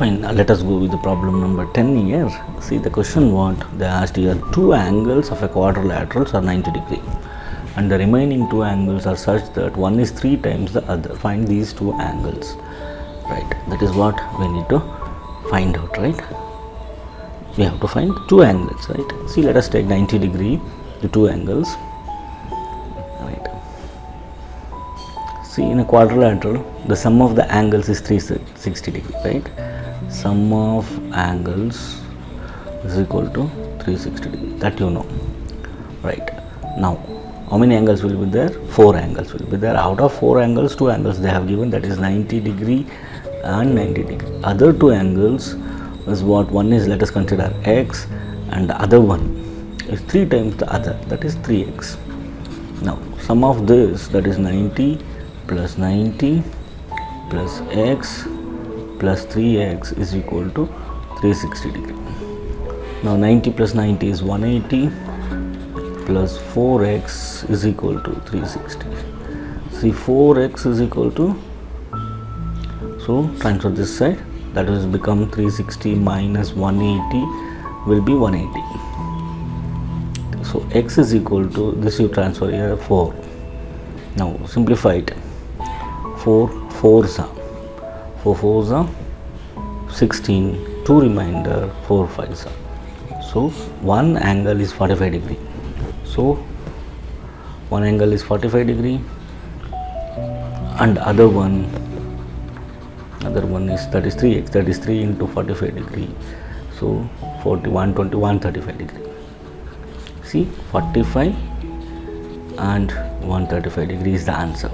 Fine, let us go with the problem number 10 here. See the question what they asked here, two angles of a quadrilateral are 90 degree and the remaining two angles are such that one is 3 times the other. Find these two angles, right? That is what we need to find out, right? We have to find two angles, right? See, let us take 90 degree, the two angles, right? See, in a quadrilateral the sum of the angles is 360 degree, right? Sum of angles is equal to 360 degree, that you know, right? Now how many angles will be there? 4 angles will be there. Out of 4 angles, 2 angles they have given, that is 90 degree and 90 degree. Other 2 angles is what? One is, let us consider x, and the other one is 3 times the other, that is 3x. Now sum of this, that is 90 plus 90 plus x plus 3x is equal to 360 degree. Now 90 plus 90 is 180 plus 4x is equal to 360. See, 4x is equal to, so transfer this side, that will become 360 minus 180 will be 180. So x is equal to, this you transfer here, 4. Now simplify it. 4 4s are 4 4s are 16, 2 remainder, 4 5s are. So one angle is 45 degree. So one angle is 45 degree and other one is, that is 3x, that is 3 into 45 degree. So 41 21 35 degree. See, 45 and 135 degree is the answer.